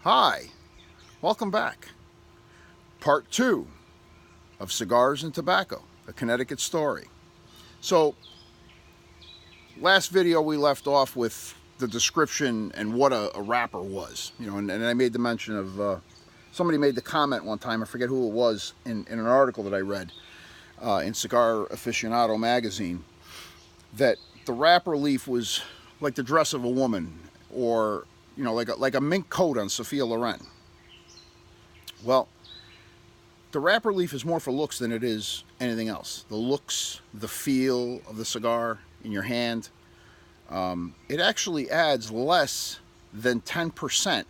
Hi, welcome back. Part 2 of Cigars and Tobacco, a Connecticut story. So, last video we left off with the description and what a wrapper was. And I made the mention of, somebody made the comment one time, I forget who it was, in an article that I read in Cigar Aficionado magazine, that the wrapper leaf was like the dress of a woman, or like a mink coat on Sophia Loren. Well, the wrapper leaf is more for looks than it is anything else. The looks, the feel of the cigar in your hand. It actually adds less than 10%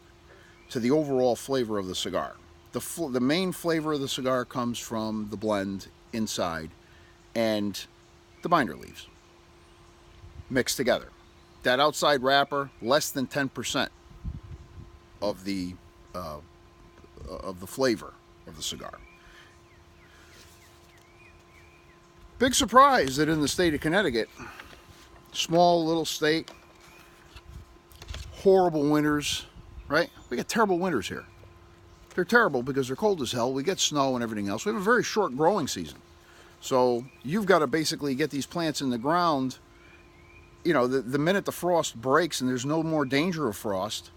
to the overall flavor of the cigar. The main flavor of the cigar comes from the blend inside and the binder leaves mixed together. That outside wrapper, less than 10% of the flavor of the cigar. Big surprise that in the state of Connecticut, small little state, horrible winters, right? We get terrible winters here. They're terrible because they're cold as hell. We get snow and everything else. We have a very short growing season. So you've got to basically get these plants in the ground. The minute the frost breaks and there's no more danger of frost,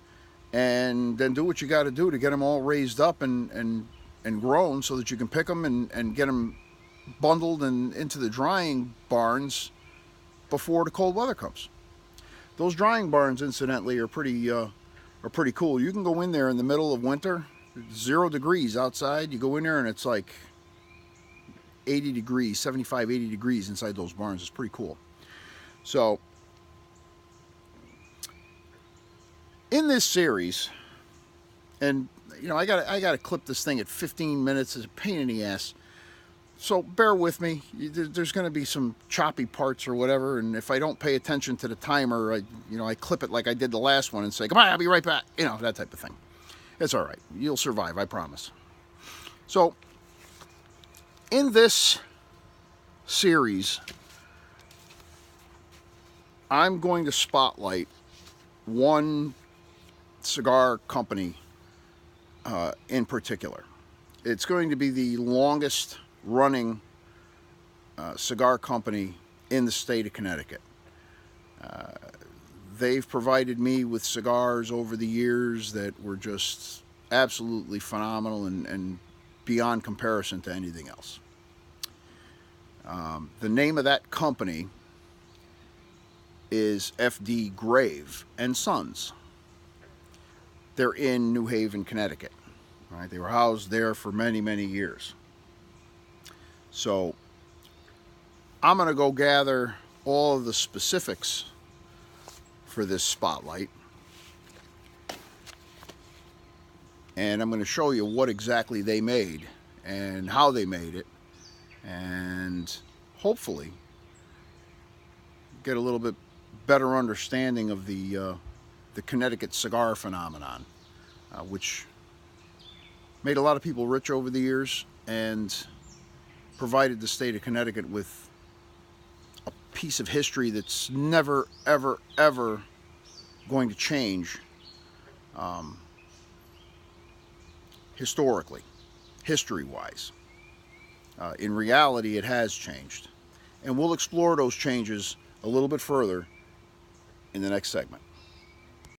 and then do what you got to do to get them all raised up and grown so that you can pick them and get them bundled and into the drying barns before the cold weather comes. Those drying barns, incidentally, are pretty cool. You can go in there in the middle of winter, 0 degrees outside. You go in there and it's like 80 degrees, 75, 80 degrees inside those barns. It's pretty cool. So, in this series, and I gotta clip this thing at 15 minutes. It's a pain in the ass. So bear with me. There's going to be some choppy parts or whatever, and if I don't pay attention to the timer, I clip it like I did the last one and say, "Come on, I'll be right back." That type of thing. It's all right. You'll survive, I promise. So, in this series, I'm going to spotlight one cigar company in particular. It's going to be the longest running cigar company in the state of Connecticut. They've provided me with cigars over the years that were just absolutely phenomenal and beyond comparison to anything else. The name of that company is F.D. Grave and Sons. They're in New Haven, Connecticut. All right, they were housed there for many, many years. So I'm going to go gather all of the specifics for this spotlight, and I'm going to show you what exactly they made and how they made it, and hopefully get a little bit better understanding of the Connecticut cigar phenomenon, which made a lot of people rich over the years and provided the state of Connecticut with a piece of history that's never, ever, ever going to change historically, history-wise. In reality, it has changed. And we'll explore those changes a little bit further in the next segment.